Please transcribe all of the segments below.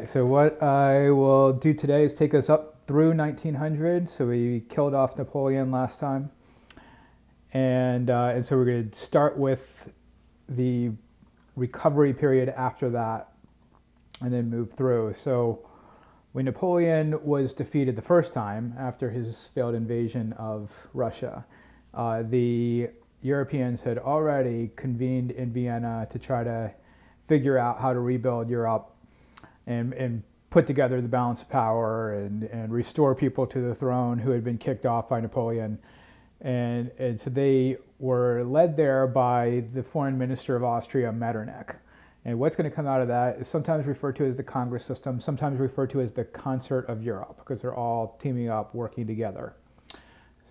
So what I will do today is take us up through 1900. So we killed off Napoleon last time, and so we're going to start with the recovery period after that, and then move through. So when Napoleon was defeated the first time after his failed invasion of Russia, the Europeans had already convened in Vienna to try to figure out how to rebuild Europe and put together the balance of power and restore people to the throne who had been kicked off by Napoleon. And so they were led there by the foreign minister of Austria, Metternich. And what's going to come out of that is sometimes referred to as the Congress system, sometimes referred to as the Concert of Europe, because they're all teaming up, working together.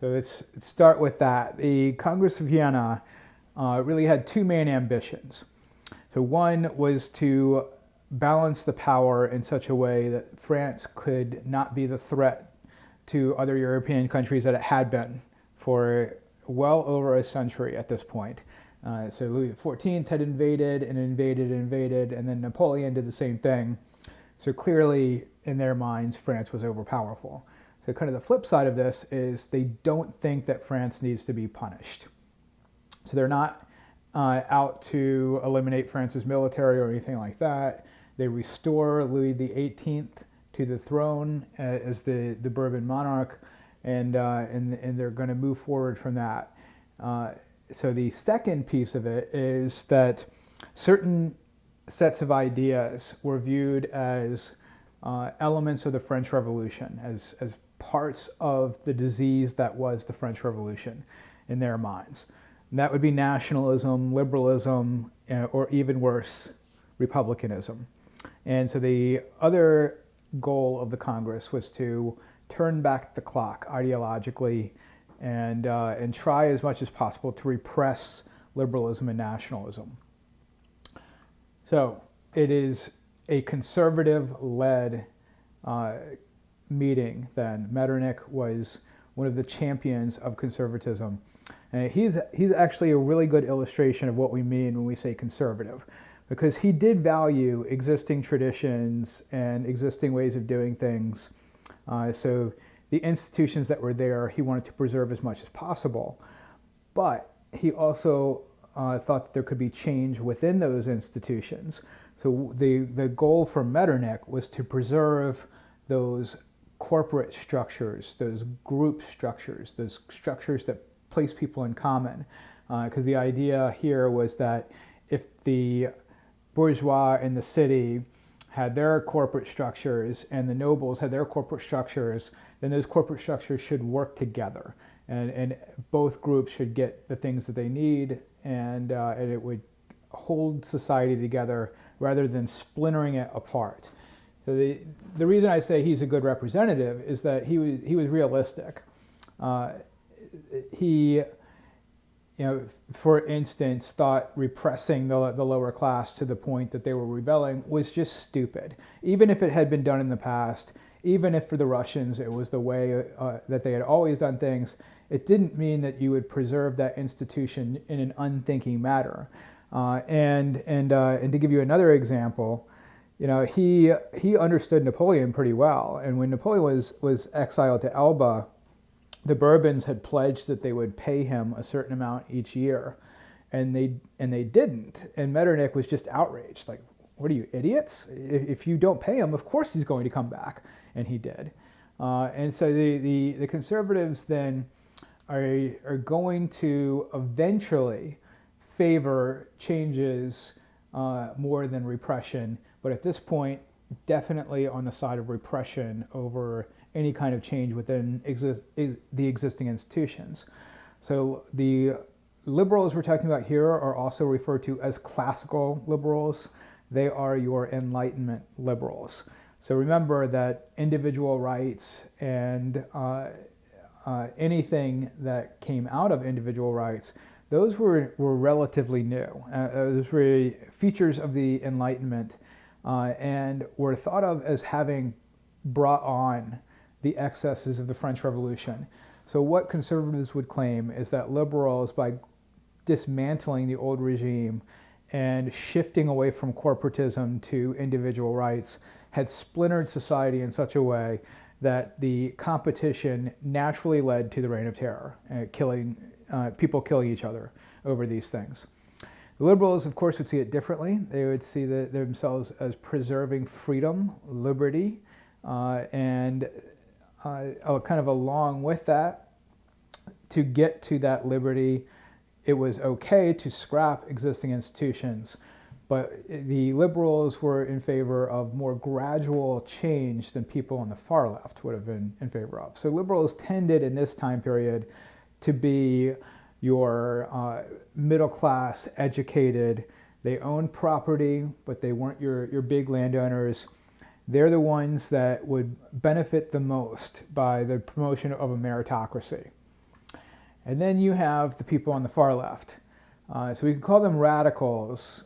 So let's start with that. The Congress of Vienna really had two main ambitions. So one was to balance the power in such a way that France could not be the threat to other European countries that it had been for well over a century at this point. So Louis XIV had invaded, and then Napoleon did the same thing. So clearly, in their minds, France was overpowerful. So kind of the flip side of this is they don't think that France needs to be punished. So they're not out to eliminate France's military or anything like that. They restore Louis XVIII to the throne as the Bourbon monarch, and they're going to move forward from that. So the second piece of it is that certain sets of ideas were viewed as elements of the French Revolution, as parts of the disease that was the French Revolution in their minds. And that would be nationalism, liberalism, or even worse, republicanism. And so the other goal of the Congress was to turn back the clock ideologically and try as much as possible to repress liberalism and nationalism. So it is a conservative-led meeting then. Metternich was one of the champions of conservatism. And he's actually a really good illustration of what we mean when we say conservative, because he did value existing traditions and existing ways of doing things. So the institutions that were there, he wanted to preserve as much as possible. But he also thought that there could be change within those institutions. So the goal for Metternich was to preserve those corporate structures, those group structures, those structures that place people in common. Because the idea here was that if the bourgeois in the city had their corporate structures and the nobles had their corporate structures, then those corporate structures should work together. And both groups should get the things that they need, and it would hold society together rather than splintering it apart. So the reason I say he's a good representative is that he was realistic. He, for instance, thought repressing the lower class to the point that they were rebelling was just stupid. Even if it had been done in the past, even if for the Russians it was the way that they had always done things, it didn't mean that you would preserve that institution in an unthinking manner. And to give you another example, he understood Napoleon pretty well. And when Napoleon was exiled to Elba, the Bourbons had pledged that they would pay him a certain amount each year, and they didn't. And Metternich was just outraged, like, "What are you, idiots? If you don't pay him, of course he's going to come back," and he did. And so the conservatives then are going to eventually favor changes more than repression, but at this point, definitely on the side of repression over any kind of change within the existing institutions. So the liberals we're talking about here are also referred to as classical liberals. They are your Enlightenment liberals. So remember that individual rights and anything that came out of individual rights, those were relatively new. Those were features of the Enlightenment and were thought of as having brought on the excesses of the French Revolution. So what conservatives would claim is that liberals, by dismantling the old regime and shifting away from corporatism to individual rights, had splintered society in such a way that the competition naturally led to the Reign of Terror, people killing each other over these things. The liberals, of course, would see it differently. They would see themselves as preserving freedom, liberty, and kind of along with that, to get to that liberty, it was okay to scrap existing institutions. But the liberals were in favor of more gradual change than people on the far left would have been in favor of. So liberals tended in this time period to be your middle class, educated. They owned property, but they weren't your big landowners. They're the ones that would benefit the most by the promotion of a meritocracy. And then you have the people on the far left. So we can call them radicals,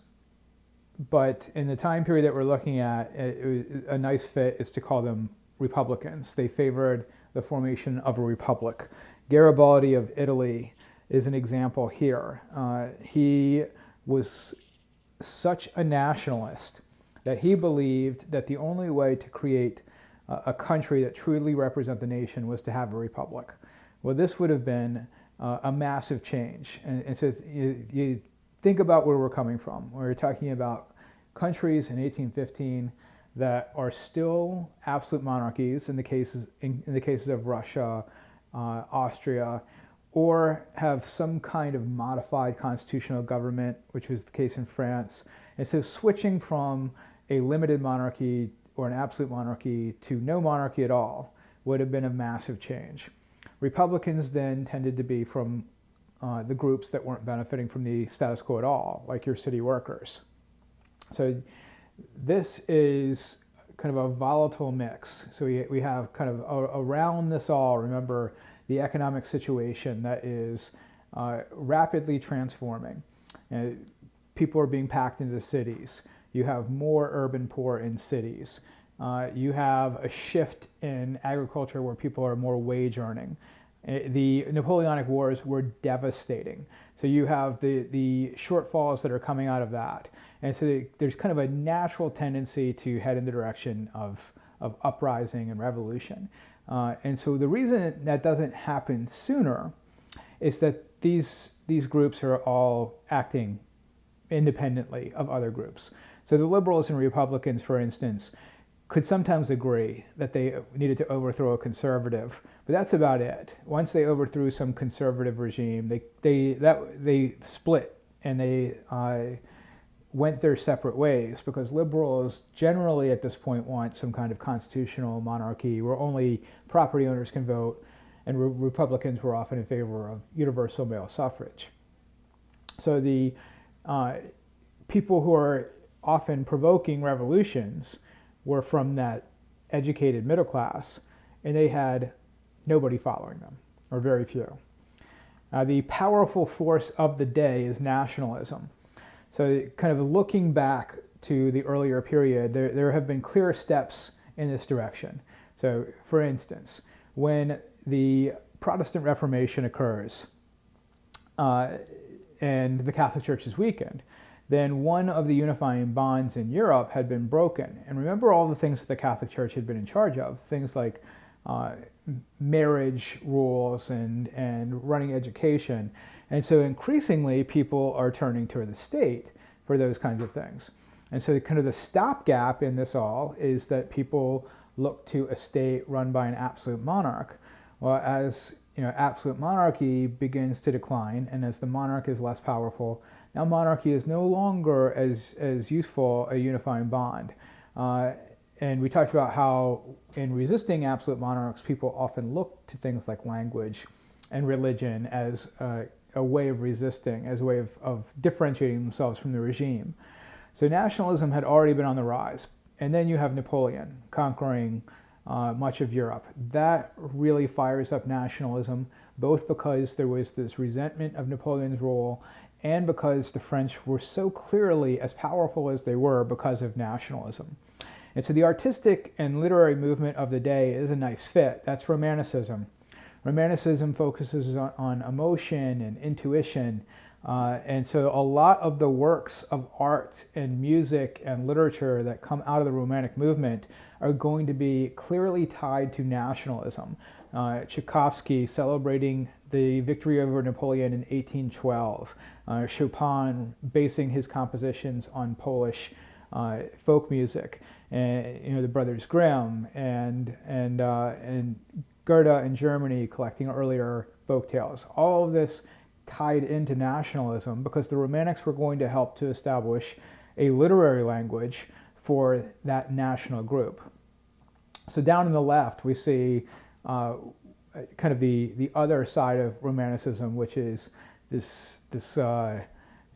but in the time period that we're looking at, a nice fit is to call them Republicans. They favored the formation of a republic. Garibaldi of Italy is an example here. He was such a nationalist that he believed that the only way to create a country that truly represent the nation was to have a republic. Well, this would have been a massive change. And so you think about where we're coming from. We're talking about countries in 1815 that are still absolute monarchies in the cases of Russia, Austria, or have some kind of modified constitutional government, which was the case in France. And so switching from a limited monarchy or an absolute monarchy to no monarchy at all would have been a massive change. Republicans then tended to be from the groups that weren't benefiting from the status quo at all, like your city workers. So this is kind of a volatile mix. So we have kind of around this all, remember, the economic situation that is rapidly transforming. People are being packed into cities. You have more urban poor in cities. You have a shift in agriculture where people are more wage earning. The Napoleonic Wars were devastating. So you have the shortfalls that are coming out of that. And so there's kind of a natural tendency to head in the direction of uprising and revolution. And so the reason that doesn't happen sooner is that these groups are all acting independently of other groups. So the liberals and Republicans, for instance, could sometimes agree that they needed to overthrow a conservative, but that's about it. Once they overthrew some conservative regime, they split and they went their separate ways, because liberals generally at this point want some kind of constitutional monarchy where only property owners can vote, and Republicans were often in favor of universal male suffrage. So the people who are often provoking revolutions were from that educated middle class, and they had nobody following them, or very few. The powerful force of the day is nationalism. So kind of looking back to the earlier period, there have been clear steps in this direction. So for instance, when the Protestant Reformation occurs and the Catholic Church is weakened, then one of the unifying bonds in Europe had been broken. And remember all the things that the Catholic Church had been in charge of, things like marriage rules and running education. And so increasingly people are turning to the state for those kinds of things. And so kind of the stopgap in this all is that people look to a state run by an absolute monarch. Well, as absolute monarchy begins to decline, and as the monarch is less powerful, now monarchy is no longer as useful a unifying bond. And we talked about how in resisting absolute monarchs, people often look to things like language and religion as a way of resisting, as a way of differentiating themselves from the regime. So nationalism had already been on the rise. And then you have Napoleon conquering much of Europe. That really fires up nationalism, both because there was this resentment of Napoleon's rule and because the French were so clearly as powerful as they were because of nationalism. And so the artistic and literary movement of the day is a nice fit. That's Romanticism. Romanticism focuses on emotion and intuition. And so a lot of the works of art and music and literature that come out of the Romantic movement are going to be clearly tied to nationalism. Tchaikovsky celebrating the victory over Napoleon in 1812, Chopin basing his compositions on Polish folk music, and the Brothers Grimm, and Goethe in Germany collecting earlier folk tales. All of this tied into nationalism because the Romantics were going to help to establish a literary language for that national group. So down in the left, we see kind of the other side of Romanticism, which is this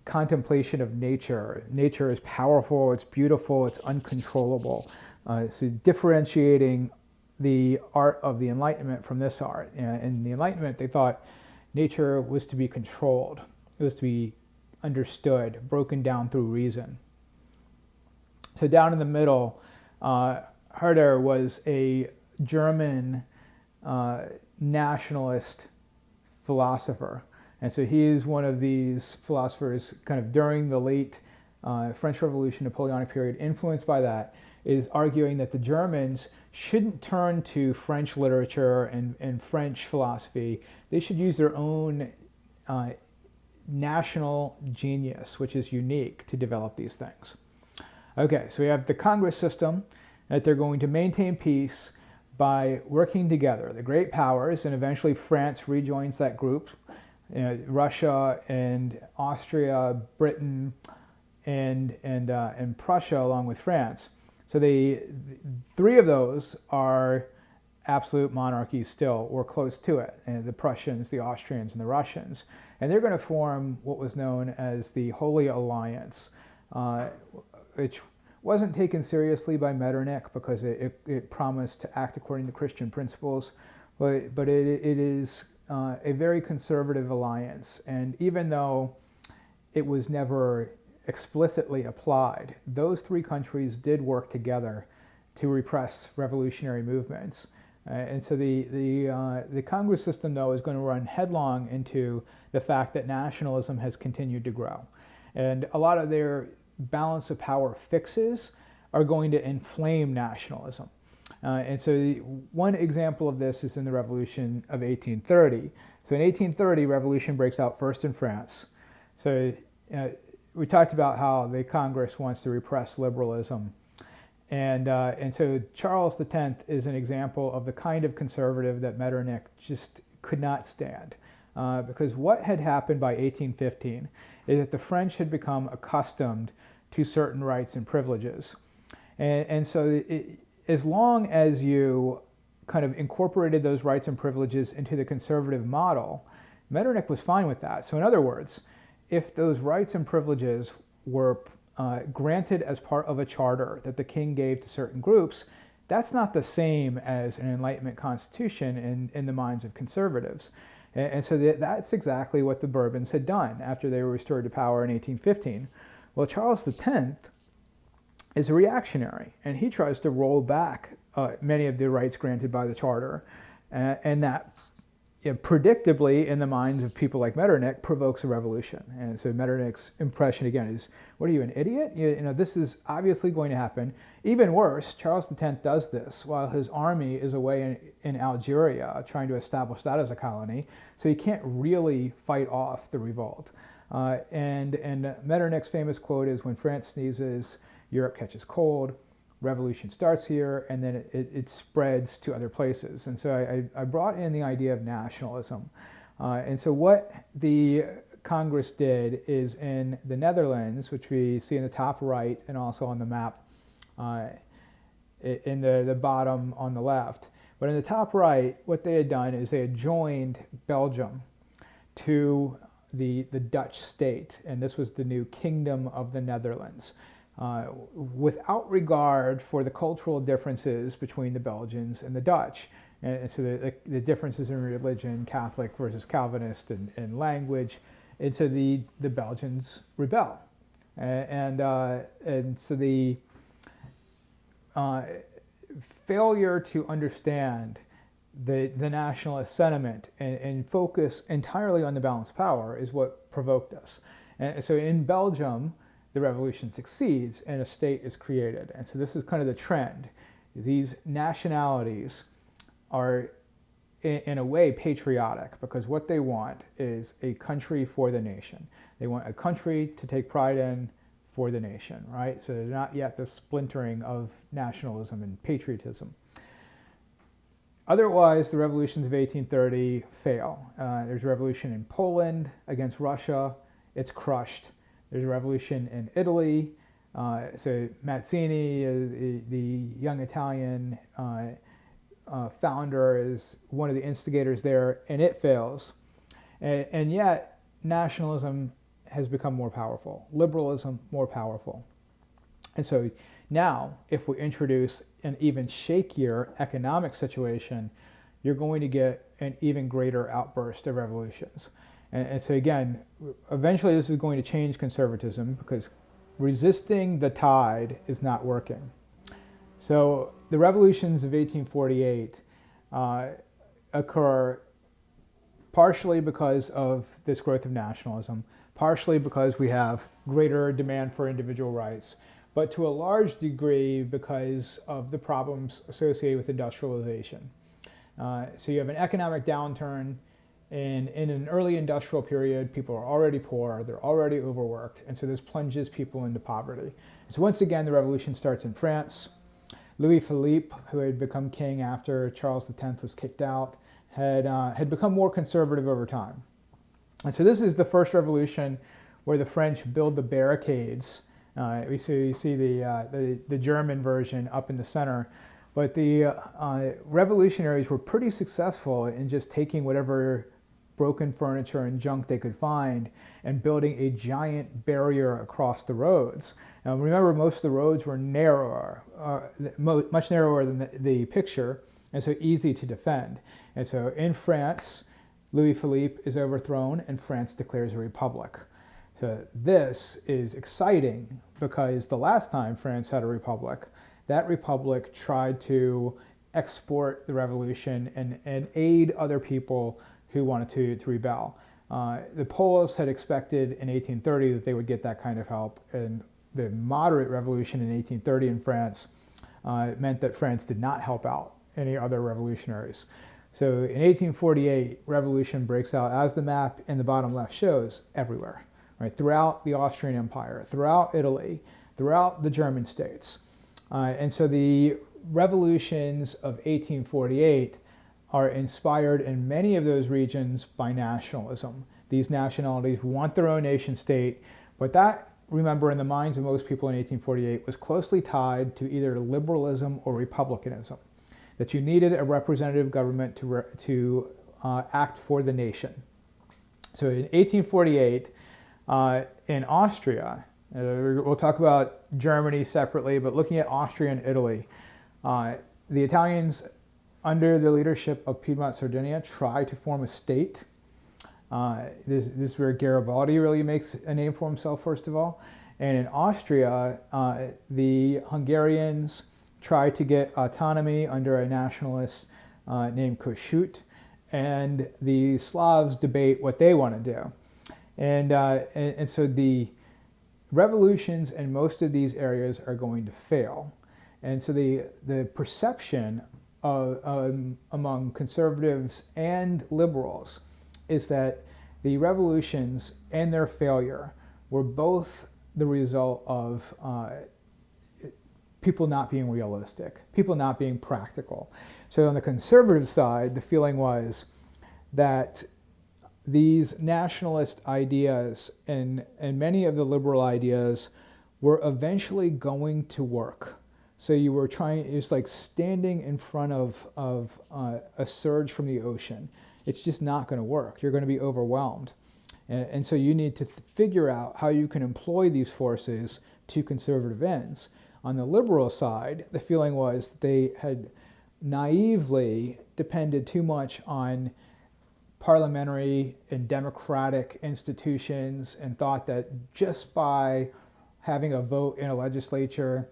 contemplation of nature. Nature is powerful, it's beautiful, it's uncontrollable. So differentiating the art of the Enlightenment from this art. In the Enlightenment, they thought nature was to be controlled. It was to be understood, broken down through reason. So down in the middle, Herder was a German nationalist philosopher. And so he is one of these philosophers kind of during the late French Revolution, Napoleonic period, influenced by that, is arguing that the Germans shouldn't turn to French literature and French philosophy. They should use their own national genius, which is unique, to develop these things. Okay, so we have the Congress system, that they're going to maintain peace by working together. The great powers, and eventually France rejoins that group, Russia and Austria, Britain, and Prussia, along with France. So the three of those are absolute monarchies still, or close to it, and the Prussians, the Austrians, and the Russians. And they're going to form what was known as the Holy Alliance, which wasn't taken seriously by Metternich because it promised to act according to Christian principles, but it is a very conservative alliance. And even though it was never explicitly applied, those three countries did work together to repress revolutionary movements. And so the Congress system, though, is going to run headlong into the fact that nationalism has continued to grow. And a lot of their balance of power fixes are going to inflame nationalism. And so one example of this is in the Revolution of 1830. So in 1830, revolution breaks out first in France. So we talked about how the Congress wants to repress liberalism. And so Charles X is an example of the kind of conservative that Metternich just could not stand. Because what had happened by 1815 is that the French had become accustomed to certain rights and privileges. And so as long as you kind of incorporated those rights and privileges into the conservative model, Metternich was fine with that. So in other words, if those rights and privileges were granted as part of a charter that the king gave to certain groups, that's not the same as an Enlightenment constitution in the minds of conservatives. And so that's exactly what the Bourbons had done after they were restored to power in 1815. Well, Charles X is a reactionary, and he tries to roll back many of the rights granted by the charter, and that predictably, in the minds of people like Metternich, provokes a revolution. And so Metternich's impression, again, is, what are you, an idiot? This is obviously going to happen. Even worse, Charles X does this while his army is away in Algeria, trying to establish that as a colony, so he can't really fight off the revolt. And Metternich's famous quote is, when France sneezes, Europe catches cold. Revolution starts here, and then it spreads to other places. And so I brought in the idea of nationalism. And so what the Congress did is in the Netherlands, which we see in the top right and also on the map in the bottom on the left. But in the top right, what they had done is they had joined Belgium to the Dutch state, and this was the new Kingdom of the Netherlands. Without regard for the cultural differences between the Belgians and the Dutch. And so the differences in religion, Catholic versus Calvinist, and language. And so the Belgians rebel. And so the failure to understand the nationalist sentiment and focus entirely on the balance of power is what provoked this. And so in Belgium, the revolution succeeds and a state is created. And so this is kind of the trend. These nationalities are, in a way, patriotic, because what they want is a country for the nation. They want a country to take pride in for the nation, right? So there's not yet the splintering of nationalism and patriotism. Otherwise, the revolutions of 1830 fail. There's a revolution in Poland against Russia. It's crushed. There's a revolution in Italy. So Mazzini, the young Italian founder, is one of the instigators there, and it fails. And yet, nationalism has become more powerful, liberalism more powerful. And so now, if we introduce an even shakier economic situation, you're going to get an even greater outburst of revolutions. And so again, eventually this is going to change conservatism, because resisting the tide is not working. So the revolutions of 1848 occur partially because of this growth of nationalism, partially because we have greater demand for individual rights, but to a large degree because of the problems associated with industrialization. So you have an economic downturn. And in an early industrial period, people are already poor, they're already overworked, and so this plunges people into poverty. So once again, the revolution starts in France. Louis Philippe, who had become king after Charles X was kicked out, had become more conservative over time. And so this is the first revolution where the French build the barricades. You see the German version up in the center. But the revolutionaries were pretty successful in just taking whatever broken furniture and junk they could find and building a giant barrier across the roads. Now remember, most of the roads were narrower, much narrower than the picture, and so easy to defend. And so in France, Louis Philippe is overthrown and France declares a republic. So this is exciting, because the last time France had a republic, that republic tried to export the revolution and aid other people who wanted to rebel. The Poles had expected in 1830 that they would get that kind of help, and the moderate revolution in 1830 in France meant that France did not help out any other revolutionaries. So in 1848, revolution breaks out, as the map in the bottom left shows, everywhere, right? Throughout the Austrian Empire, throughout Italy, throughout the German states. And so the revolutions of 1848 are inspired in many of those regions by nationalism. These nationalities want their own nation state, but that, remember, in the minds of most people in 1848 was closely tied to either liberalism or republicanism, that you needed a representative government to act for the nation. So in 1848, in Austria, we'll talk about Germany separately, but looking at Austria and Italy, the Italians, under the leadership of Piedmont Sardinia, try to form a state. This is where Garibaldi really makes a name for himself, first of all. And in Austria, the Hungarians try to get autonomy under a nationalist named Kossuth, and the Slavs debate what they want to do. And so the revolutions in most of these areas are going to fail. And so the perception among conservatives and liberals is that the revolutions and their failure were both the result of people not being realistic, people not being practical. So on the conservative side, the feeling was that these nationalist ideas and many of the liberal ideas were eventually going to work. So you were it's like standing in front of a surge from the ocean. It's just not going to work. You're going to be overwhelmed. And so you need to figure out how you can employ these forces to conservative ends. On the liberal side, the feeling was that they had naively depended too much on parliamentary and democratic institutions and thought that just by having a vote in a legislature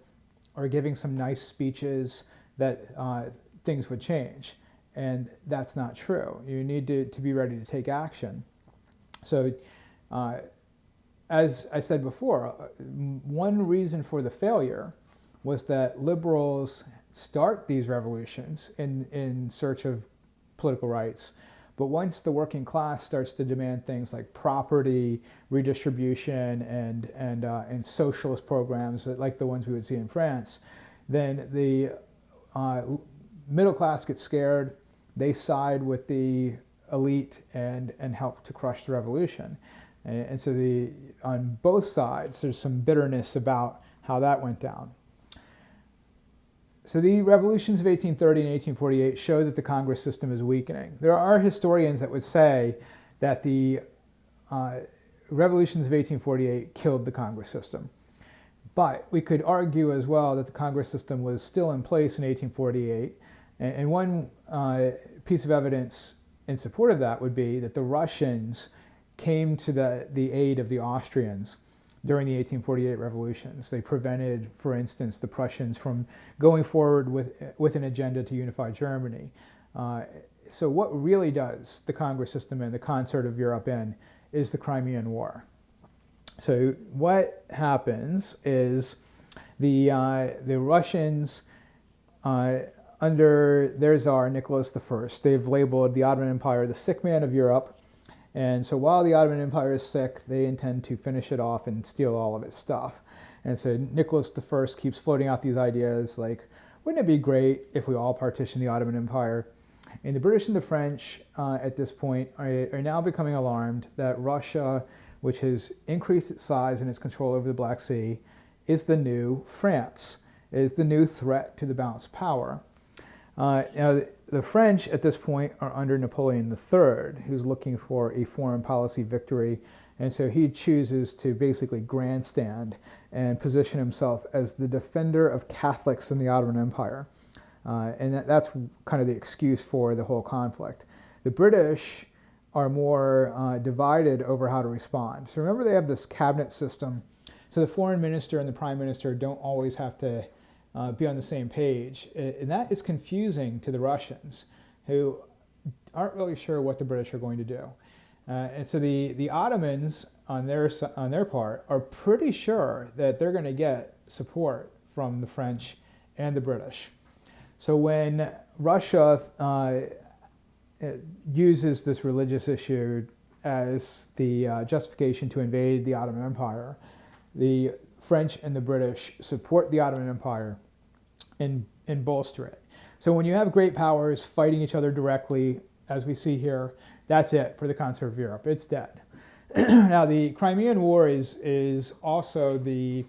or giving some nice speeches that things would change. And that's not true. You need to be ready to take action. So, as I said before, one reason for the failure was that liberals start these revolutions in search of political rights. But once the working class starts to demand things like property, redistribution, and socialist programs like the ones we would see in France, then the middle class gets scared. They side with the elite and help to crush the revolution. And so on both sides, there's some bitterness about how that went down. So the revolutions of 1830 and 1848 show that the Congress system is weakening. There are historians that would say that the revolutions of 1848 killed the Congress system. But we could argue as well that the Congress system was still in place in 1848. And one piece of evidence in support of that would be that the Russians came to the aid of the Austrians during the 1848 revolutions. They prevented, for instance, the Prussians from going forward with an agenda to unify Germany. So what really does the Congress system and the concert of Europe in is the Crimean War. So what happens is the Russians, under their Tsar, Nicholas I, they've labeled the Ottoman Empire the sick man of Europe. And so while the Ottoman Empire is sick, they intend to finish it off and steal all of its stuff. And so Nicholas I keeps floating out these ideas like, wouldn't it be great if we all partitioned the Ottoman Empire? And the British and the French at this point are now becoming alarmed that Russia, which has increased its size and its control over the Black Sea, is the new France, is the new threat to the balance of power. Now, the French at this point are under Napoleon III, who's looking for a foreign policy victory. And so he chooses to basically grandstand and position himself as the defender of Catholics in the Ottoman Empire. And that's kind of the excuse for the whole conflict. The British are more divided over how to respond. So remember, they have this cabinet system. So the foreign minister and the prime minister don't always have to be on the same page. And that is confusing to the Russians, who aren't really sure what the British are going to do. And so the Ottomans, on their part, are pretty sure that they're going to get support from the French and the British. So when Russia uses this religious issue as the justification to invade the Ottoman Empire, the French and the British support the Ottoman Empire and bolster it. So when you have great powers fighting each other directly, as we see here, that's it for the concert of Europe. It's dead. Now, the Crimean War is also the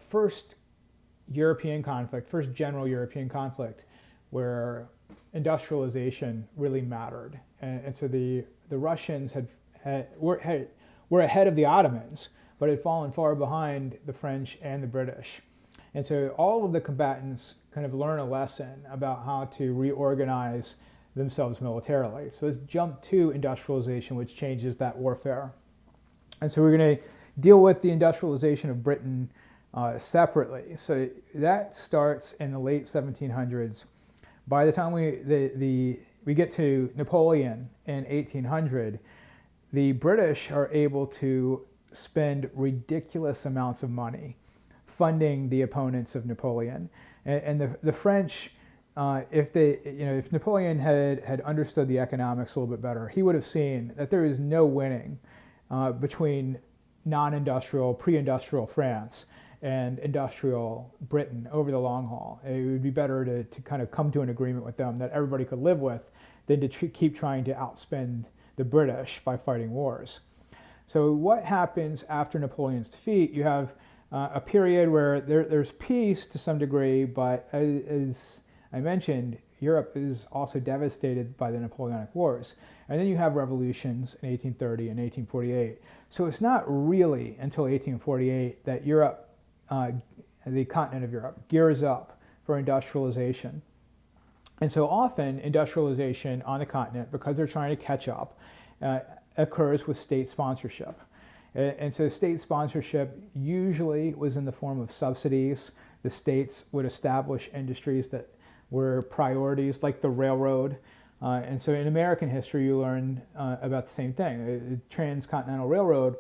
first European conflict, first general European conflict where industrialization really mattered. And so the Russians were ahead of the Ottomans, but had fallen far behind the French and the British. And so all of the combatants kind of learn a lesson about how to reorganize themselves militarily. So let's jump to industrialization, which changes that warfare. And so we're going to deal with the industrialization of Britain separately. So that starts in the late 1700s. By the time we get to Napoleon in 1800, the British are able to spend ridiculous amounts of money funding the opponents of Napoleon. And the French, if Napoleon had understood the economics a little bit better, he would have seen that there is no winning between non-industrial, pre-industrial France and industrial Britain over the long haul. It would be better to kind of come to an agreement with them that everybody could live with than to keep trying to outspend the British by fighting wars. So what happens after Napoleon's defeat? You have a period where there's peace to some degree, but as I mentioned, Europe is also devastated by the Napoleonic Wars. And then you have revolutions in 1830 and 1848. So it's not really until 1848 that Europe, the continent of Europe, gears up for industrialization. And so often industrialization on the continent, because they're trying to catch up, occurs with state sponsorship. And so state sponsorship usually was in the form of subsidies. The states would establish industries that were priorities like the railroad. And so in American history, you learn about the same thing. The Transcontinental Railroad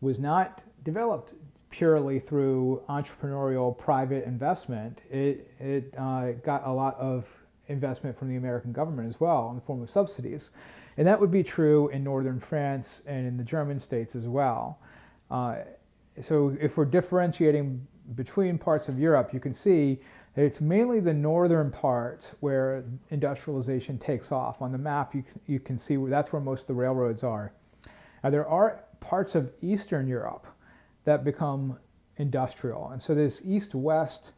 was not developed purely through entrepreneurial private investment. It got a lot of investment from the American government as well in the form of subsidies. And that would be true in northern France and in the German states as well. So if we're differentiating between parts of Europe, you can see that it's mainly the northern part where industrialization takes off. On the map, you can see that's where most of the railroads are. Now, there are parts of Eastern Europe that become industrial. And so this east-west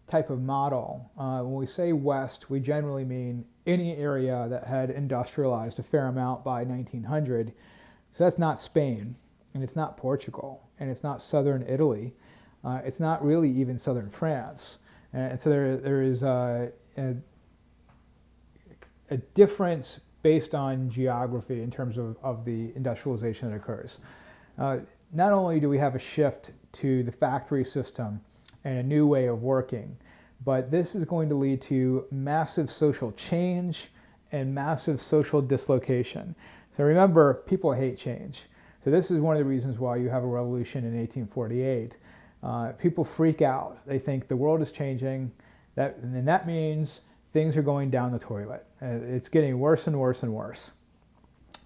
type of model, when we say west, we generally mean any area that had industrialized a fair amount by 1900. So that's not Spain, and it's not Portugal, and it's not southern Italy. It's not really even southern France. And so there is a difference based on geography in terms of the industrialization that occurs. Not only do we have a shift to the factory system and a new way of working, but this is going to lead to massive social change and massive social dislocation. So remember, people hate change. So this is one of the reasons why you have a revolution in 1848. People freak out. They think the world is changing, and that means things are going down the toilet. It's getting worse and worse and worse.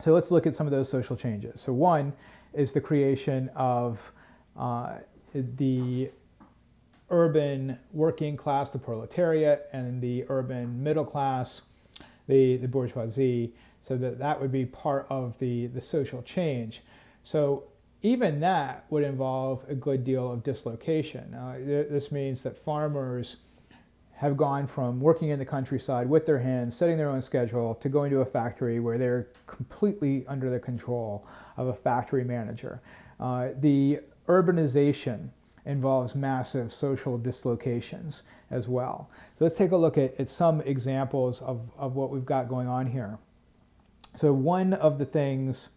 So let's look at some of those social changes. So one is the creation of the urban working class, the proletariat, and the urban middle class, the bourgeoisie. So that would be part of the social change. So even that would involve a good deal of dislocation. This means that farmers have gone from working in the countryside with their hands, setting their own schedule, to going to a factory where they're completely under the control of a factory manager. The urbanization involves massive social dislocations as well. So let's take a look at some examples of what we've got going on here. So one of the things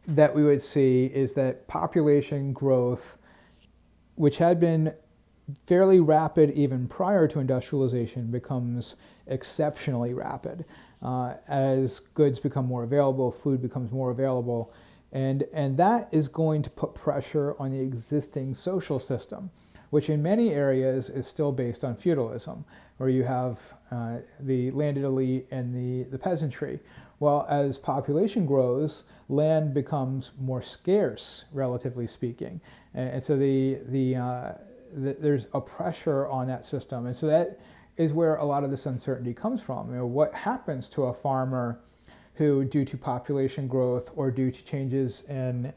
that we would see is that population growth, which had been fairly rapid even prior to industrialization, becomes exceptionally rapid as goods become more available, food becomes more available, and that is going to put pressure on the existing social system, which in many areas is still based on feudalism, where you have the landed elite and the peasantry. Well, as population grows, land becomes more scarce, relatively speaking, and so there's a pressure on that system, and so that is where a lot of this uncertainty comes from. What happens to a farmer who, due to population growth or due to changes in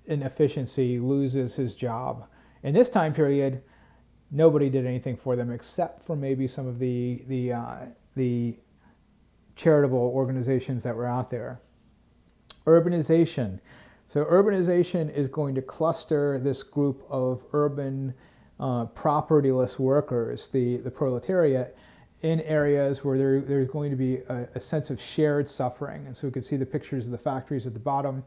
efficiency, loses his job? In this time period, nobody did anything for them except for maybe some of the charitable organizations that were out there. Urbanization. So urbanization is going to cluster this group of urban propertyless workers, the proletariat, in areas where there's going to be a sense of shared suffering. And so we can see the pictures of the factories at the bottom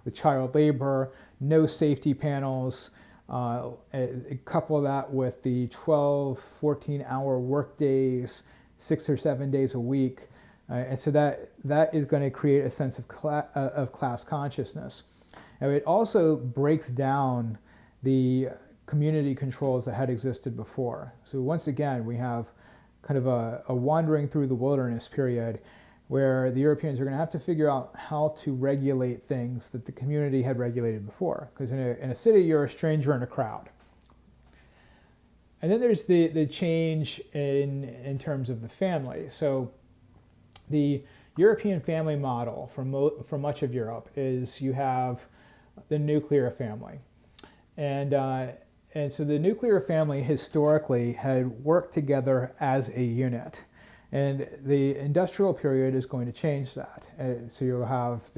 with child labor, no safety panels. Couple that with the 12, 14-hour work days, 6 or 7 days a week. And so that is going to create a sense of class consciousness. Now, it also breaks down the community controls that had existed before. So once again, we have kind of a wandering through the wilderness period where the Europeans are going to have to figure out how to regulate things that the community had regulated before. Because in a city, you're a stranger in a crowd. And then there's the change in terms of the family. So the European family model for much of Europe is you have the nuclear family. And so the nuclear family historically had worked together as a unit. And the industrial period is going to change that. So you'll have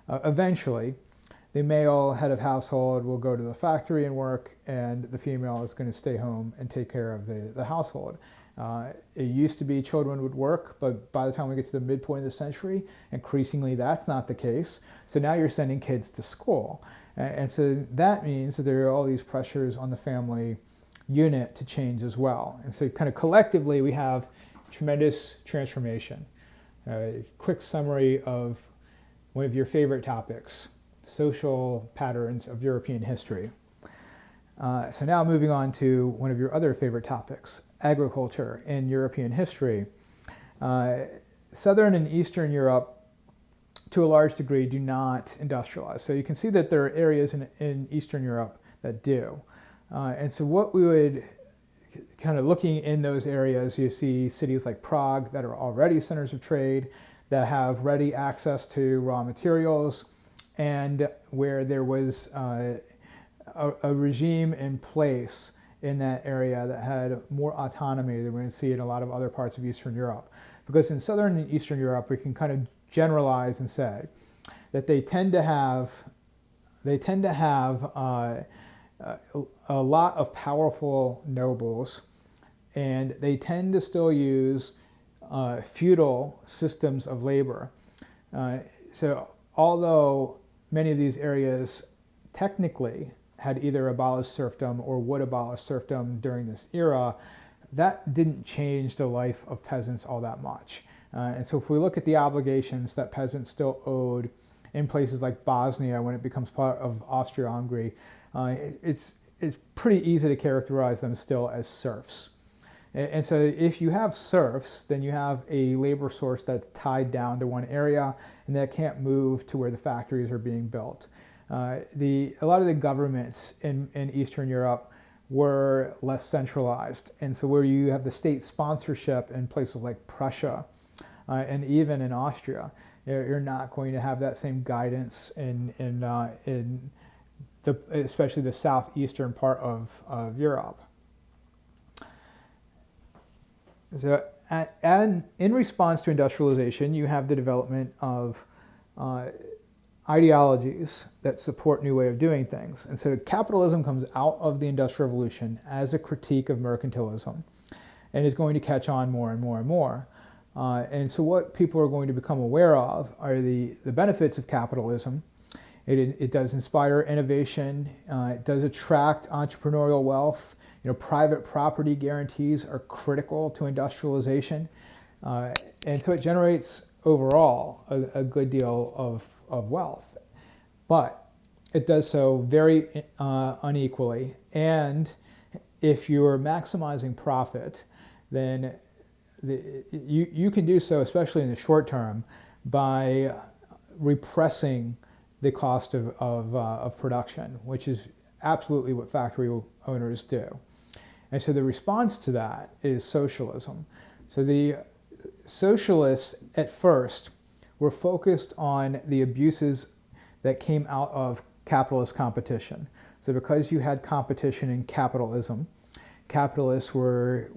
eventually, the male head of household will go to the factory and work, and the female is going to stay home and take care of the household. It used to be children would work, but by the time we get to the midpoint of the century, increasingly that's not the case. So now you're sending kids to school. And so that means that there are all these pressures on the family unit to change as well. And so kind of collectively we have tremendous transformation. A quick summary of one of your favorite topics, social patterns of European history. So now moving on to one of your other favorite topics, agriculture in European history. Southern and Eastern Europe, to a large degree, do not industrialize. So you can see that there are areas in Eastern Europe that do. And so what we would, kind of looking in those areas, you see cities like Prague that are already centers of trade, that have ready access to raw materials, and where there was a regime in place in that area that had more autonomy than we're going to see in a lot of other parts of Eastern Europe. Because in Southern and Eastern Europe, we can kind of generalize and say that they tend to have a lot of powerful nobles, and they tend to still use feudal systems of labor. So although many of these areas technically had either abolished serfdom or would abolish serfdom during this era, that didn't change the life of peasants all that much. And so if we look at the obligations that peasants still owed in places like Bosnia when it becomes part of Austria-Hungary, it's pretty easy to characterize them still as serfs. And so if you have serfs, then you have a labor source that's tied down to one area and that can't move to where the factories are being built. A lot of the governments in Eastern Europe were less centralized. And so where you have the state sponsorship in places like Prussia and even in Austria, you're not going to have that same guidance in especially the southeastern part of Europe. So, and in response to industrialization, you have the development of ideologies that support new way of doing things. And so capitalism comes out of the Industrial Revolution as a critique of mercantilism and is going to catch on more and more and more. And so what people are going to become aware of are the benefits of capitalism. It does inspire innovation. It does attract entrepreneurial wealth. Private property guarantees are critical to industrialization. And so it generates overall a good deal of wealth. But it does so very unequally. And if you're maximizing profit, then you can do so, especially in the short term, by repressing the cost of production, which is absolutely what factory owners do. And so the response to that is socialism. So the socialists at first were focused on the abuses that came out of capitalist competition. So because you had competition in capitalism, capitalists were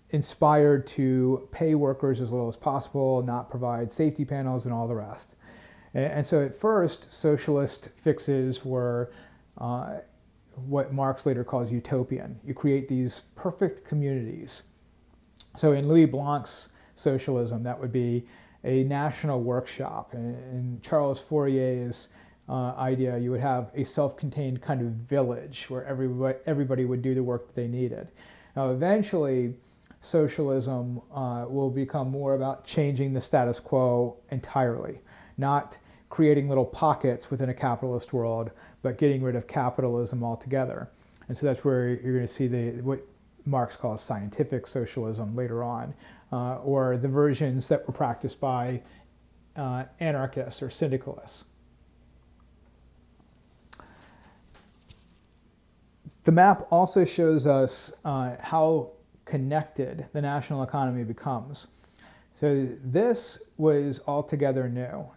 inspired to pay workers as little as possible, not provide safety panels and all the rest. And so at first, socialist fixes were what Marx later calls utopian. You create these perfect communities. So in Louis Blanc's socialism, that would be a national workshop. In Charles Fourier's idea, you would have a self-contained kind of village where everybody would do the work that they needed. Now, eventually, socialism will become more about changing the status quo entirely, not creating little pockets within a capitalist world, but getting rid of capitalism altogether. And so that's where you're going to see what Marx calls scientific socialism later on, or the versions that were practiced by anarchists or syndicalists. The map also shows us how connected the national economy becomes. So this was altogether new.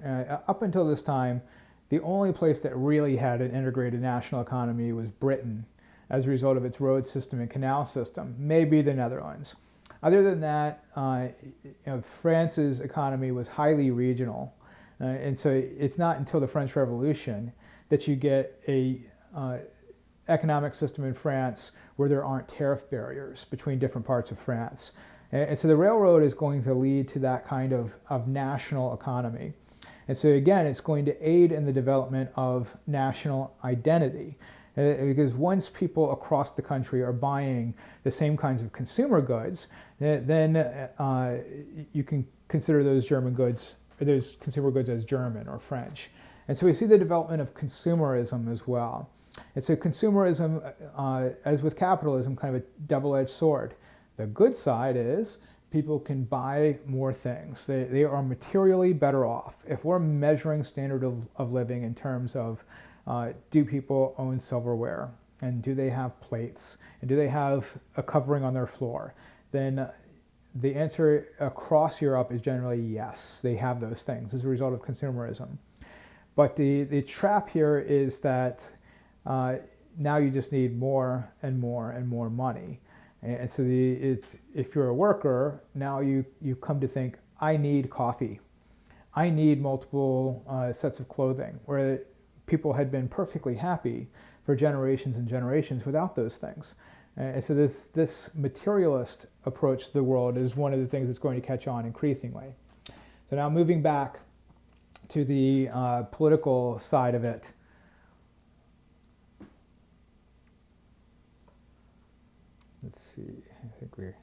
Up until this time, the only place that really had an integrated national economy was Britain as a result of its road system and canal system, maybe the Netherlands. Other than that, France's economy was highly regional. And so it's not until the French Revolution that you get a economic system in France where there aren't tariff barriers between different parts of France. And so the railroad is going to lead to that kind of national economy. And so again, it's going to aid in the development of national identity. Because once people across the country are buying the same kinds of consumer goods, then you can consider those consumer goods as German or French. And so we see the development of consumerism as well. And so consumerism, as with capitalism, kind of a double-edged sword. The good side is people can buy more things. They are materially better off. If we're measuring standard of living in terms of do people own silverware, and do they have plates, and do they have a covering on their floor, then the answer across Europe is generally yes, they have those things as a result of consumerism. But the trap here is that now you just need more and more and more money. And so if you're a worker, now you come to think, I need coffee. I need multiple sets of clothing, where people had been perfectly happy for generations and generations without those things. And so this materialist approach to the world is one of the things that's going to catch on increasingly. So now moving back to the political side of it. Let's see, I think we're...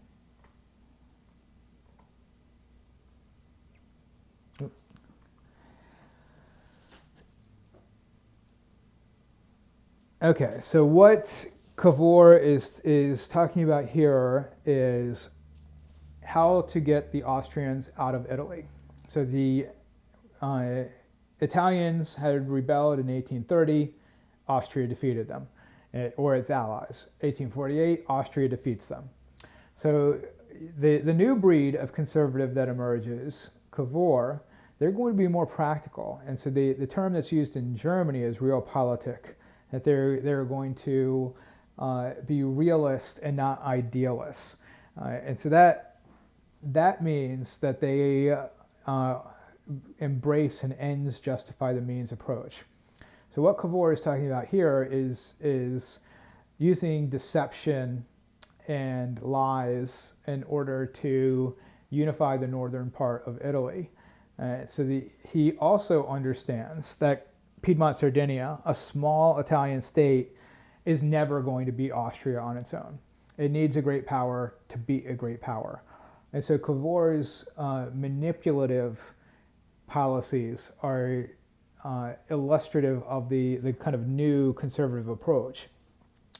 Okay, so what Cavour is talking about here is how to get the Austrians out of Italy. So the Italians had rebelled in 1830, Austria defeated them, or its allies. 1848, Austria defeats them. So the new breed of conservative that emerges, Cavour, they're going to be more practical. And so the term that's used in Germany is realpolitik, that they're going to be realist and not idealists. And so that means that they embrace an ends justify the means approach. So what Cavour is talking about here is using deception and lies in order to unify the northern part of Italy. He also understands that Piedmont Sardinia, a small Italian state, is never going to beat Austria on its own. It needs a great power to beat a great power. And so Cavour's manipulative policies are illustrative of the kind of new conservative approach.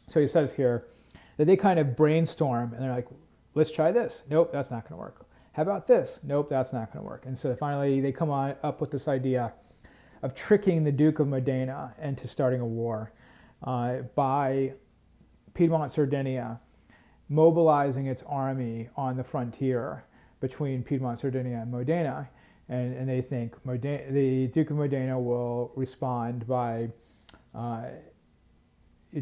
So he says here that they kind of brainstorm and they're like, let's try this. Nope, that's not going to work. How about this? Nope, that's not going to work. And so finally they come up with this idea of tricking the Duke of Modena into starting a war by Piedmont Sardinia mobilizing its army on the frontier between Piedmont Sardinia and Modena. And they think the Duke of Modena will respond by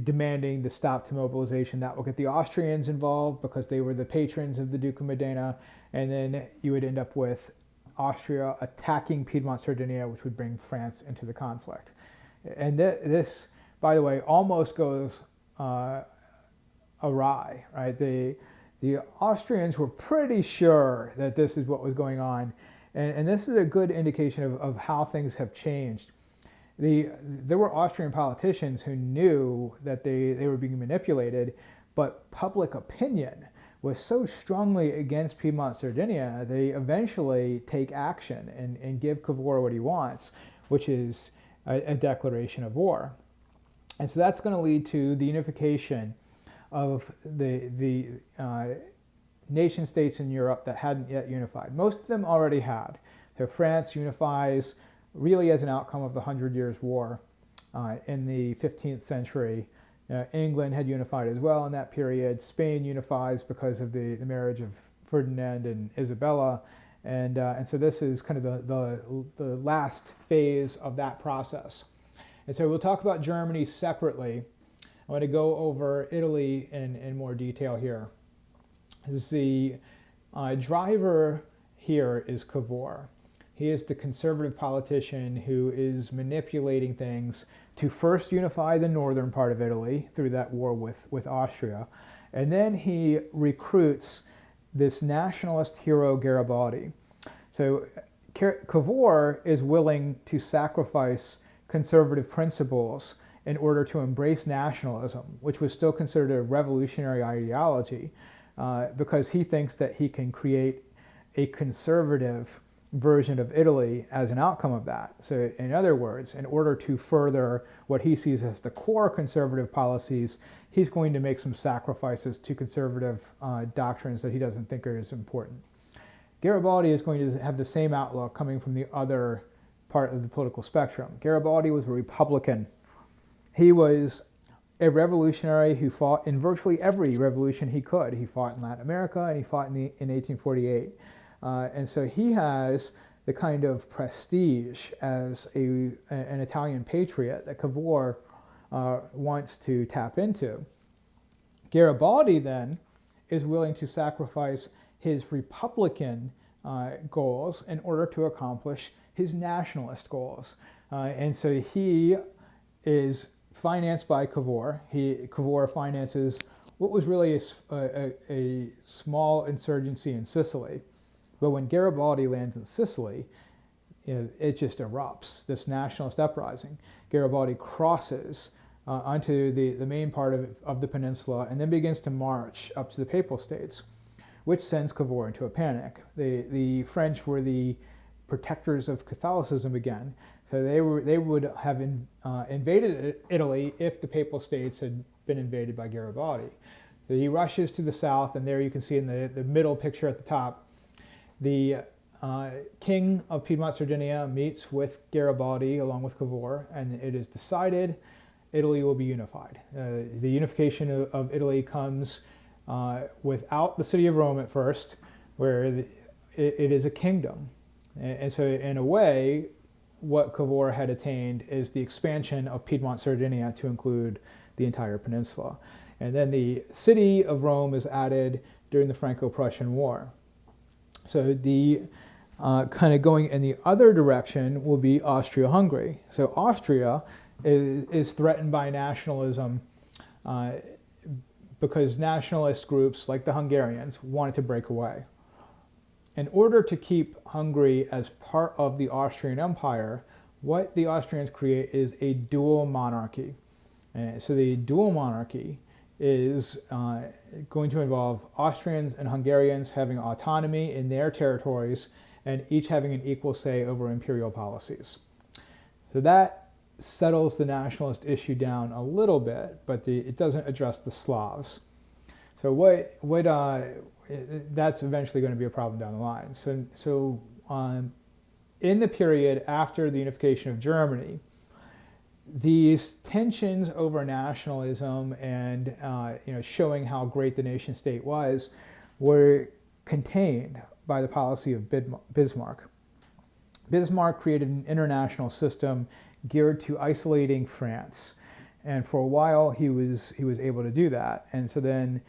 demanding the stop to mobilization. That will get the Austrians involved because they were the patrons of the Duke of Modena. And then you would end up with Austria attacking Piedmont Sardinia, which would bring France into the conflict. And this, by the way, almost goes awry, right? The Austrians were pretty sure that this is what was going on. And this is a good indication of how things have changed. There were Austrian politicians who knew that they were being manipulated, but public opinion was so strongly against Piedmont Sardinia, they eventually take action and give Cavour what he wants, which is a declaration of war. And so that's going to lead to the unification of the nation states in Europe that hadn't yet unified. Most of them already had. So France unifies really as an outcome of the 100 Years' War in the 15th century. England had unified as well in that period. Spain unifies because of the marriage of Ferdinand and Isabella. And so this is kind of the last phase of that process. And so we'll talk about Germany separately. I'm going to go over Italy in more detail here. The driver here is Cavour. He is the conservative politician who is manipulating things to first unify the northern part of Italy through that war with Austria. And then he recruits this nationalist hero Garibaldi. So Cavour is willing to sacrifice conservative principles in order to embrace nationalism, which was still considered a revolutionary ideology, because he thinks that he can create a conservative version of Italy as an outcome of that. So in other words, in order to further what he sees as the core conservative policies, he's going to make some sacrifices to conservative doctrines that he doesn't think are as important. Garibaldi is going to have the same outlook coming from the other part of the political spectrum. Garibaldi was a Republican. He was a revolutionary who fought in virtually every revolution he could. He fought in Latin America and he fought in 1848. And so he has the kind of prestige as an Italian patriot that Cavour wants to tap into. Garibaldi then is willing to sacrifice his Republican goals in order to accomplish his nationalist goals. And so he is financed by Cavour. Cavour finances what was really a small insurgency in Sicily. But when Garibaldi lands in Sicily, it just erupts, this nationalist uprising. Garibaldi crosses onto the main part of the peninsula and then begins to march up to the Papal States, which sends Cavour into a panic. The French were the protectors of Catholicism again, so they would have invaded Italy if the Papal States had been invaded by Garibaldi. So he rushes to the south, and there you can see in the middle picture at the top, the king of Piedmont Sardinia meets with Garibaldi along with Cavour, and it is decided Italy will be unified. The unification of Italy comes without the city of Rome at first, where it is a kingdom. And so in a way, what Cavour had attained is the expansion of Piedmont Sardinia to include the entire peninsula. And then the city of Rome is added during the Franco-Prussian War. So the kind of going in the other direction will be Austria-Hungary. So Austria is threatened by nationalism because nationalist groups like the Hungarians wanted to break away. In order to keep Hungary as part of the Austrian Empire, what the Austrians create is a dual monarchy. So the dual monarchy is going to involve Austrians and Hungarians having autonomy in their territories and each having an equal say over imperial policies. So that settles the nationalist issue down a little bit, but it doesn't address the Slavs. So that's eventually going to be a problem down the line. So in the period after the unification of Germany, these tensions over nationalism and showing how great the nation state was were contained by the policy of Bismarck. Bismarck created an international system geared to isolating France, and for a while he was able to do that. And so then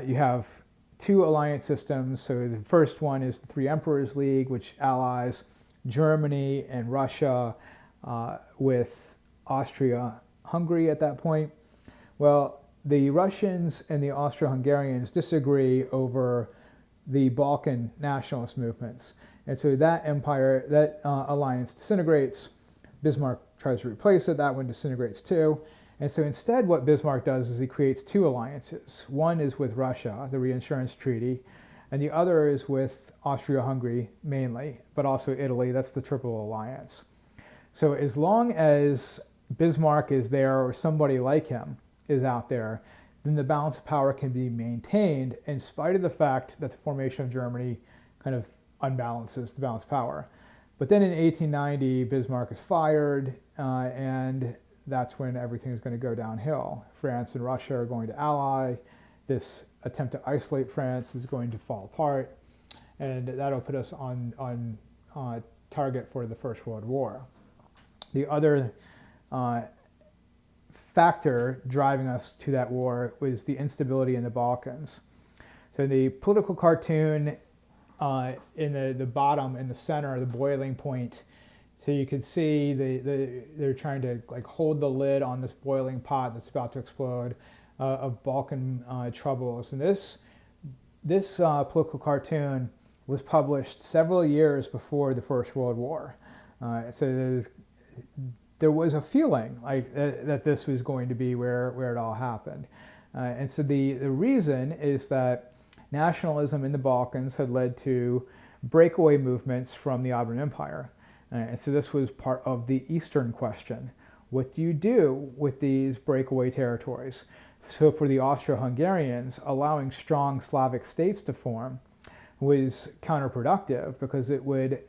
you have two alliance systems. So the first one is the Three Emperors League, which allies Germany and Russia with Austria-Hungary at that point. Well, the Russians and the Austro-Hungarians disagree over the Balkan nationalist movements. And so that alliance disintegrates. Bismarck tries to replace it. That one disintegrates too. And so instead what Bismarck does is he creates two alliances. One is with Russia, the Reinsurance Treaty, and the other is with Austria-Hungary mainly, but also Italy. That's the Triple Alliance. So as long as Bismarck is there or somebody like him is out there, then the balance of power can be maintained in spite of the fact that the formation of Germany kind of unbalances the balance of power. But then in 1890, Bismarck is fired, and that's when everything is going to go downhill. France and Russia are going to ally. This attempt to isolate France is going to fall apart, and that'll put us on target for the First World War. The other factor driving us to that war was the instability in the Balkans. So the political cartoon in the bottom, in the center, the boiling point, so you can see they're trying to hold the lid on this boiling pot that's about to explode of Balkan troubles. And this political cartoon was published several years before the First World War. So there was a feeling like that this was going to be where it all happened. And so the reason is that nationalism in the Balkans had led to breakaway movements from the Ottoman Empire. And so this was part of the Eastern question. What do you do with these breakaway territories? So for the Austro-Hungarians, allowing strong Slavic states to form was counterproductive because it would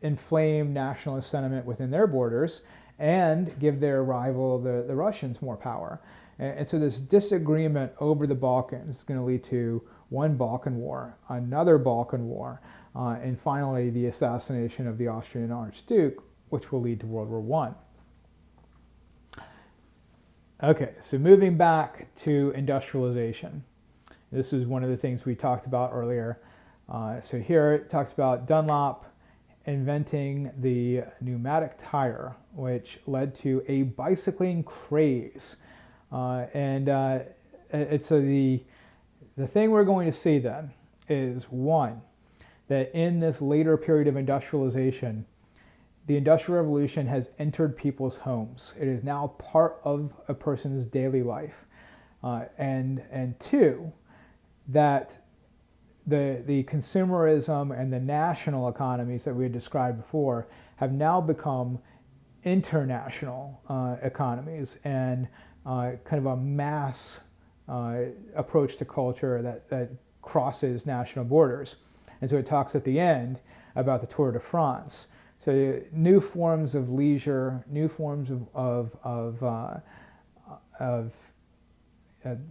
inflame nationalist sentiment within their borders and give their rival, the Russians, more power. And so this disagreement over the Balkans is going to lead to one Balkan War, another Balkan War, and finally the assassination of the Austrian Archduke, which will lead to World War I. Okay, so moving back to industrialization. This is one of the things we talked about earlier. So here it talks about Dunlop inventing the pneumatic tire, which led to a bicycling craze. It's the thing we're going to see then is, one, that in this later period of industrialization, the Industrial Revolution has entered people's homes. It is now part of a person's daily life. And two, that the consumerism and the national economies that we had described before have now become international economies and kind of a mass approach to culture that crosses national borders. And so it talks at the end about the Tour de France. So new forms of leisure, new forms of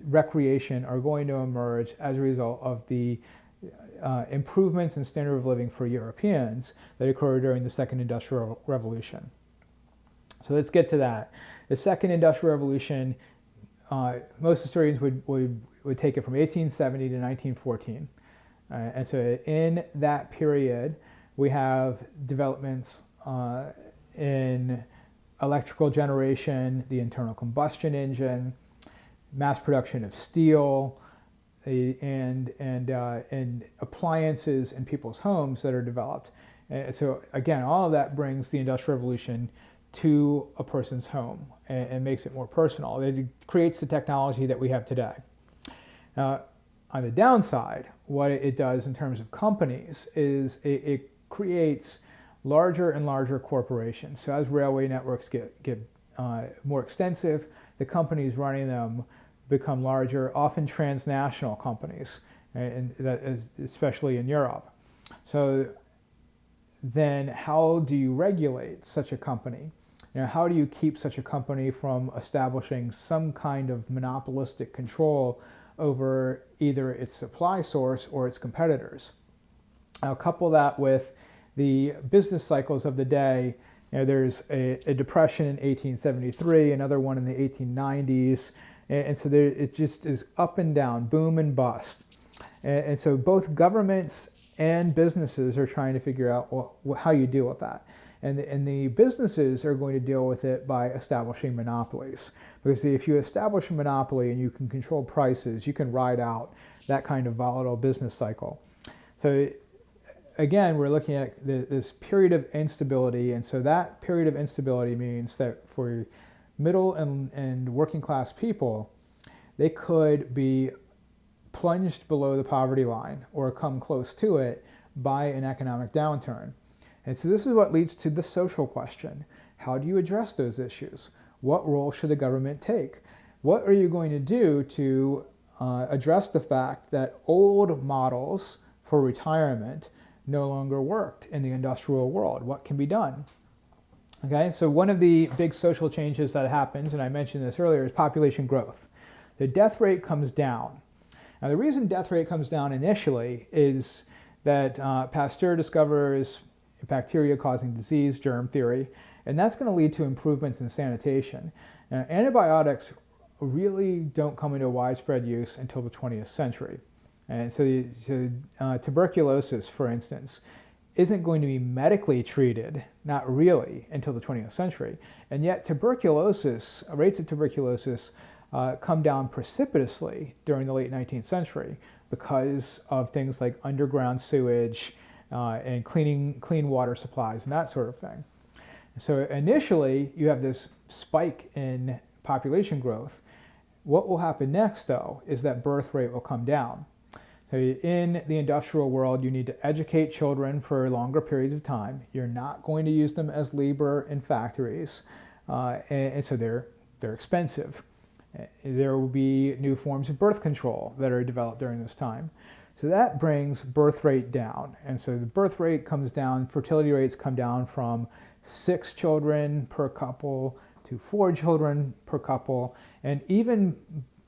recreation are going to emerge as a result of the improvements in standard of living for Europeans that occurred during the Second Industrial Revolution. So let's get to that. The Second Industrial Revolution, most historians would take it from 1870 to 1914. And so in that period, we have developments in electrical generation, the internal combustion engine, mass production of steel, and appliances in people's homes that are developed. And so again, all of that brings the Industrial Revolution to a person's home and makes it more personal. It creates the technology that we have today. Now, on the downside, what it does in terms of companies is it creates larger and larger corporations. So as railway networks get more extensive, the companies running them become larger, often transnational companies, and that is especially in Europe. So then how do you regulate such a company? How do you keep such a company from establishing some kind of monopolistic control over either its supply source or its competitors? Now, couple that with the business cycles of the day. There's a depression in 1873, another one in the 1890s, and so it just is up and down, boom and bust. And so both governments and businesses are trying to figure out how you deal with that. And the businesses are going to deal with it by establishing monopolies. Because if you establish a monopoly and you can control prices, you can ride out that kind of volatile business cycle. So again, we're looking at this period of instability. And so that period of instability means that for middle and working class people, they could be plunged below the poverty line or come close to it by an economic downturn. And so this is what leads to the social question. How do you address those issues? What role should the government take? What are you going to do to address the fact that old models for retirement no longer worked in the industrial world? What can be done? Okay, so one of the big social changes that happens, and I mentioned this earlier, is population growth. The death rate comes down. Now, the reason death rate comes down initially is that Pasteur discovers bacteria causing disease, germ theory, and that's going to lead to improvements in sanitation. Now, antibiotics really don't come into widespread use until the 20th century. And so tuberculosis, for instance, isn't going to be medically treated, not really, until the 20th century. And yet rates of tuberculosis come down precipitously during the late 19th century because of things like underground sewage and clean water supplies and that sort of thing. So initially, you have this spike in population growth. What will happen next, though, is that birth rate will come down. So in the industrial world, you need to educate children for longer periods of time. You're not going to use them as labor in factories, and so they're expensive. There will be new forms of birth control that are developed during this time. So that brings birth rate down. And so the birth rate comes down, fertility rates come down from 6 children per couple to 4 children per couple, and even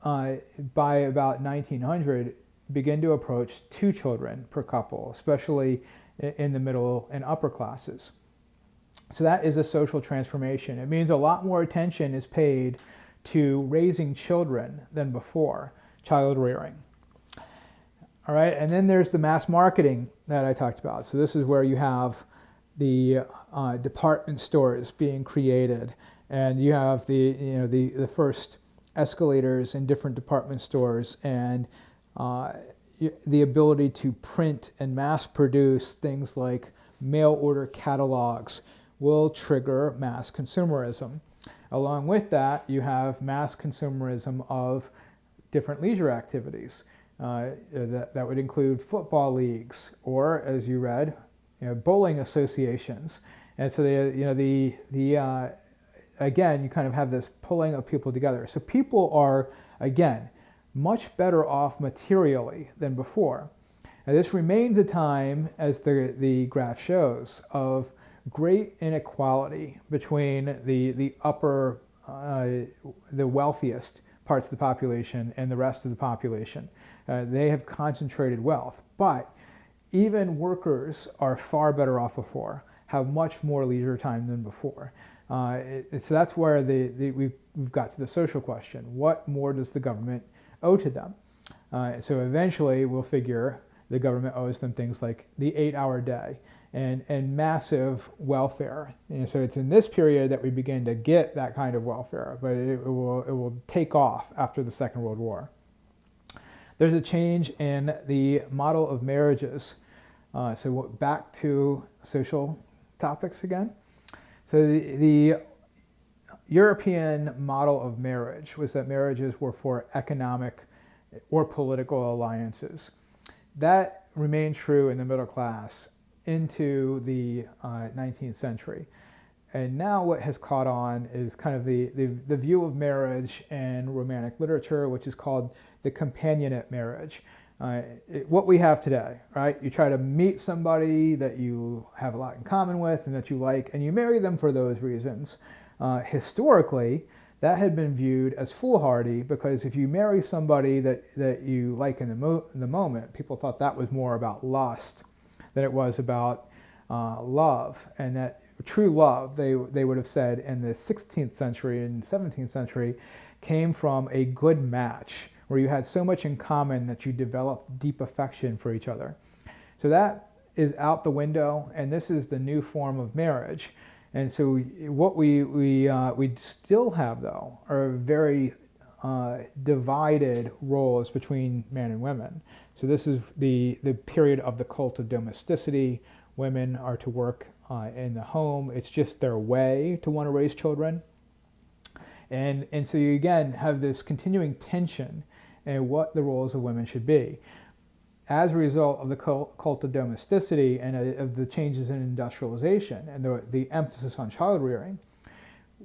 by about 1900, begin to approach 2 children per couple, especially in the middle and upper classes. So that is a social transformation. It means a lot more attention is paid to raising children than before, child rearing. All right, and then there's the mass marketing that I talked about. So this is where you have the department stores being created, and you have the first escalators in different department stores, and the ability to print and mass produce things like mail order catalogs will trigger mass consumerism. Along with that, you have mass consumerism of different leisure activities. That would include football leagues, or, as you read, bowling associations. And so again, you kind of have this pulling of people together. So people are, again, much better off materially than before. And this remains a time, as the graph shows, of great inequality between the upper, the wealthiest parts of the population and the rest of the population. They have concentrated wealth, but even workers are far better off before, have much more leisure time than before. So that's where we've got to the social question. What more does the government owe to them? So eventually we'll figure the government owes them things like the 8-hour day and massive welfare. And so it's in this period that we begin to get that kind of welfare, but it will take off after the Second World War. There's a change in the model of marriages. So back to social topics again. So the European model of marriage was that marriages were for economic or political alliances. That remained true in the middle class into the 19th century. And now what has caught on is kind of the view of marriage in romantic literature, which is called the companionate marriage. What we have today, right? You try to meet somebody that you have a lot in common with and that you like, and you marry them for those reasons. Historically, that had been viewed as foolhardy, because if you marry somebody that you like in the moment, people thought that was more about lust than it was about love. And that true love, they would have said in the 16th century and 17th century, came from a good match, where you had so much in common that you developed deep affection for each other. So that is out the window, and this is the new form of marriage. And so what we still have, though, are very divided roles between men and women. So this is the period of the cult of domesticity. Women are to work in the home. It's just their way to want to raise children. And so you again have this continuing tension in what the roles of women should be. As a result of the cult of domesticity and of the changes in industrialization and the emphasis on child rearing,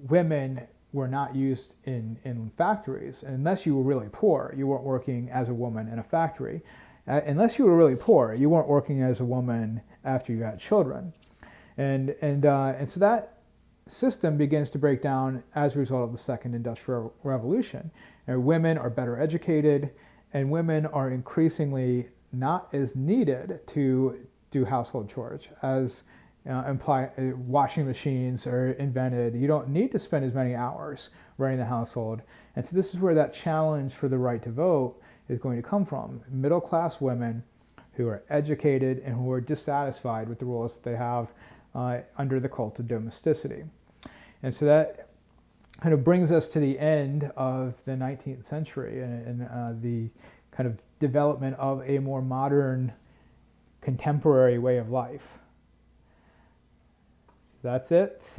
women were not used in factories. And unless you were really poor, you weren't working as a woman in a factory. Unless you were really poor, you weren't working as a woman after you had children. And so that system begins to break down as a result of the Second Industrial Revolution. And women are better educated, and women are increasingly not as needed to do household chores as washing machines are invented. You don't need to spend as many hours running the household. And so this is where that challenge for the right to vote is going to come from. Middle-class women who are educated and who are dissatisfied with the roles that they have under the cult of domesticity. And so that kind of brings us to the end of the 19th century and the kind of development of a more modern, contemporary way of life. So that's it.